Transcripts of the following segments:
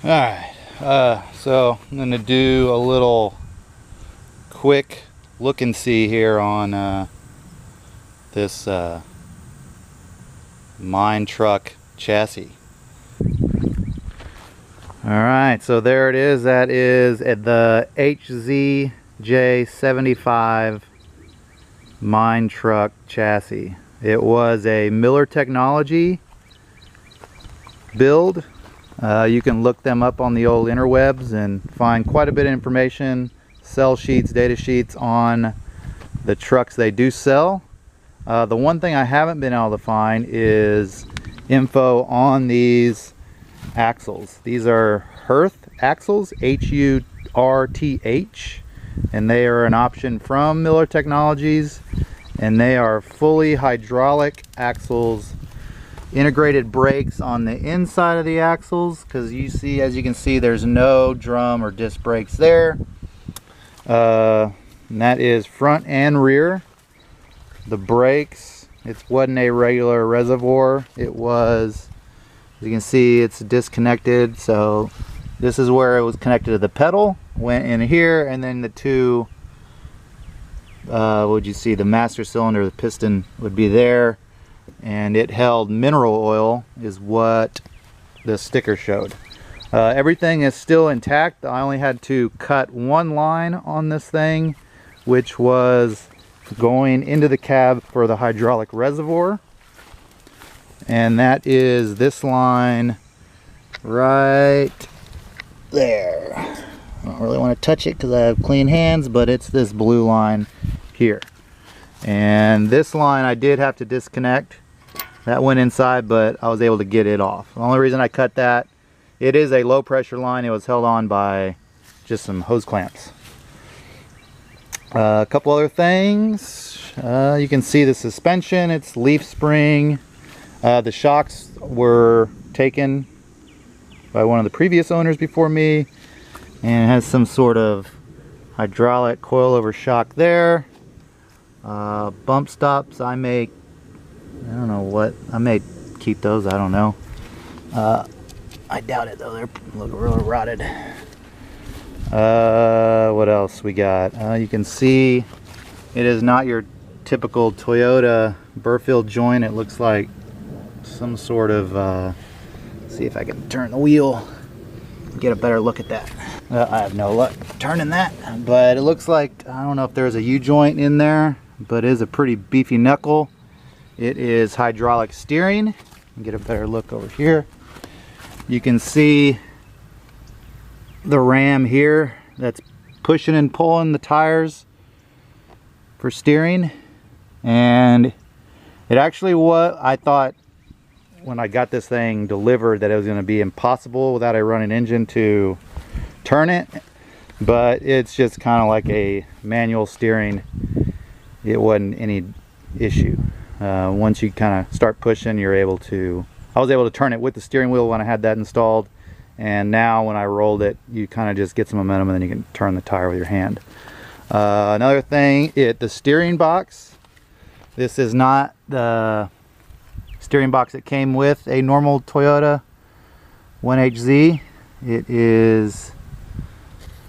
Alright, so I'm going to do a little quick look and see here on this mine truck chassis. Alright, so there it is. That is the HZJ75 mine truck chassis. It was a Miller Technology build. You can look them up on the old interwebs and find quite a bit of information, sell sheets, data sheets on the trucks they do sell. The one thing I haven't been able to find is info on these axles. These are Herth axles, H-U-R-T-H, and they are an option from Miller Technologies, and they are fully hydraulic axles. Integrated brakes on the inside of the axles, because as you can see, there's no drum or disc brakes there. And that is front and rear. The brakes, it wasn't a regular reservoir. It was, as you can see, it's disconnected. So this is where it was connected to the pedal, went in here, and then the two, what would you see, the master cylinder, the piston would be there. And it held mineral oil, is what the sticker showed. Everything is still intact. I only had to cut one line on this thing, which was going into the cab for the hydraulic reservoir, and that is this line right there. I don't really want to touch it because I have clean hands, but it's this blue line here. And this line I did have to disconnect. That went inside, but I was able to get it off. The only reason I cut that, it is a low pressure line. It was held on by just some hose clamps. A couple other things. You can see the suspension. It's leaf spring. The shocks were taken by one of the previous owners before me, and it has some sort of hydraulic coilover shock there. Bump stops, I don't know what, I may keep those, I don't know. I doubt it though, they look really rotted. What else we got? You can see it is not your typical Toyota Burfield joint. It looks like some sort of, let's see if I can turn the wheel, get a better look at that. I have no luck turning that, but it looks like, I don't know if there's a U-joint in there, but it is a pretty beefy knuckle. It is hydraulic steering. Get a better look over here. You can see the ram here that's pushing and pulling the tires for steering. And it actually, what I thought when I got this thing delivered, that it was going to be impossible without a running engine to turn it, but it's just kind of like a manual steering. It wasn't any issue. Once you kind of start pushing, you're able to, I was able to turn it with the steering wheel when I had that installed, and now when I rolled it, you kind of just get some momentum and then you can turn the tire with your hand. Another thing, the steering box, this is not the steering box that came with a normal Toyota 1HZ. It is,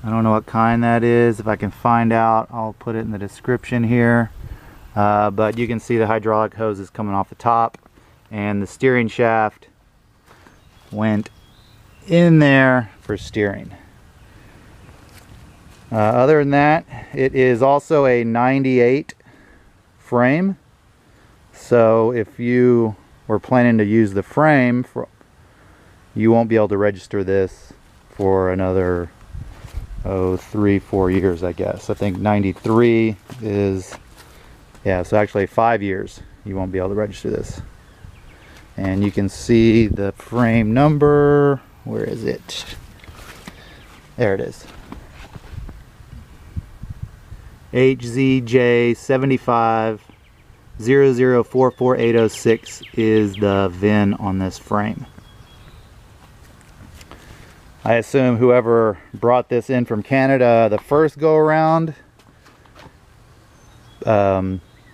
I don't know what kind that is. If I can find out, I'll put it in the description here. But you can see the hydraulic hoses coming off the top, and the steering shaft went in there for steering. Other than that, it is also a 98 frame. So if you were planning to use the frame, you won't be able to register this for another 3-4 years, I guess. I think 93 is, yeah, so actually 5 years you won't be able to register this. And you can see the frame number. Where is it? There it is. HZJ75 0044806 is the VIN on this frame. I assume whoever brought this in from Canada the first go around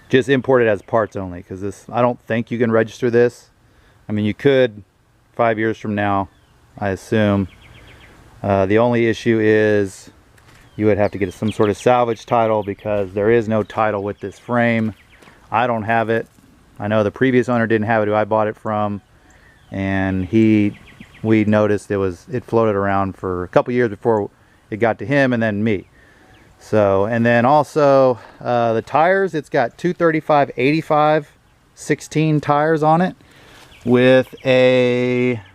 just import it as parts only, because this, I don't think you can register this. I mean, you could 5 years from now, I assume, The only issue is you would have to get some sort of salvage title, because there is no title with this frame. I don't have it. I know the previous owner didn't have it, who I bought it from, and we noticed it floated around for a couple years before it got to him and then me. So, and then also the tires, it's got 235/85 16 tires on it with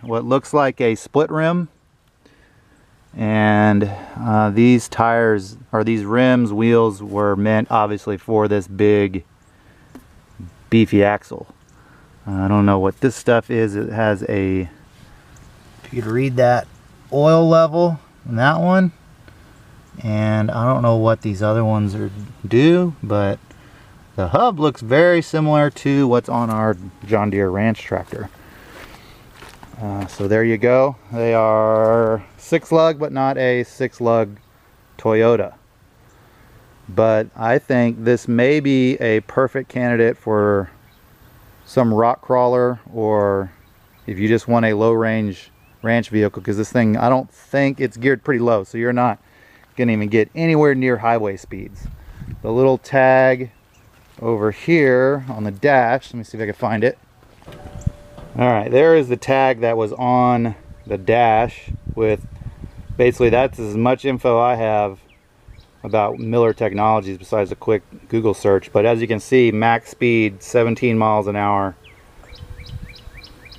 what looks like a split rim. And these tires, or these rims, wheels, were meant obviously for this big beefy axle. I don't know what this stuff is. It has if you could read that, oil level in that one, and I don't know what these other ones do, but the hub looks very similar to what's on our John Deere Ranch tractor. So there you go. They are 6-lug, but not a 6-lug Toyota. But I think this may be a perfect candidate for some rock crawler, or if you just want a low range ranch vehicle, because this thing, I don't think it's geared pretty low, so you're not gonna even get anywhere near highway speeds. The little tag over here on the dash, let me see if I can find it. Alright, there is the tag that was on the dash. With basically, that's as much info I have about Miller Technologies besides a quick Google search. But as you can see, max speed 17 miles an hour,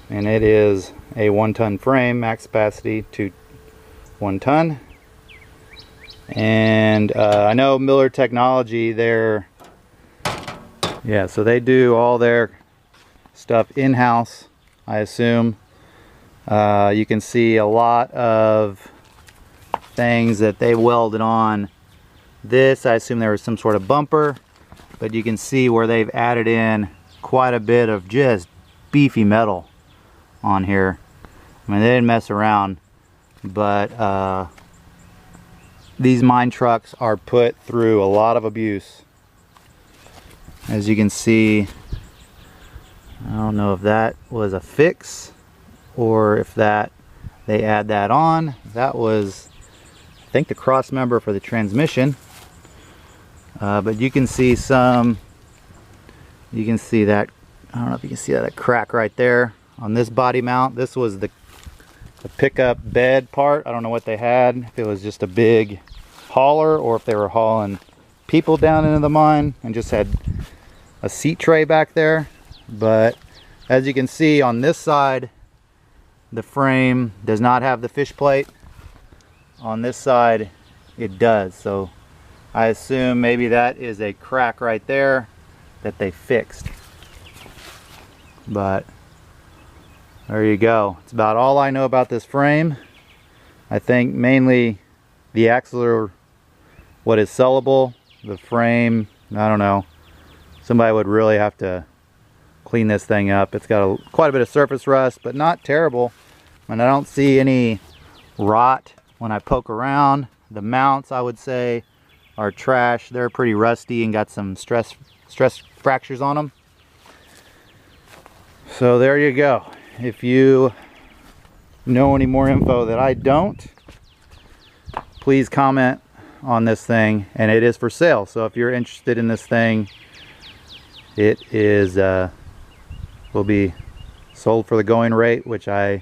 and it is a 1-ton frame, max capacity to 1 ton. And I know Miller Technology, so they do all their stuff in-house, I assume. You can see a lot of things that they welded on this. I assume there was some sort of bumper, but you can see where they've added in quite a bit of just beefy metal on here. I mean, they didn't mess around, but these mine trucks are put through a lot of abuse. As you can see, I don't know if that was a fix or if they add that on. That was, I think, the cross member for the transmission. But you can see that, I don't know if you can see that crack right there on this body mount. This was the pickup bed part. I don't know what they had, if it was just a big hauler or if they were hauling people down into the mine and just had a seat tray back there. But as you can see on this side, the frame does not have the fish plate. On this side it does, so I assume maybe that is a crack right there that they fixed. But there you go. It's about all I know about this frame. I think mainly the axles are what is sellable. The frame, I don't know. Somebody would really have to clean this thing up. It's got quite a bit of surface rust, but not terrible. And I don't see any rot when I poke around. The mounts, I would say, are trash. They're pretty rusty and got some stress fractures on them. So there you go. If you know any more info that I don't, please comment on this thing. And it is for sale, so if you're interested in this thing, it is will be sold for the going rate, which at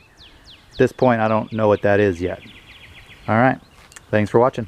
this point I don't know what that is yet. All right, thanks for watching.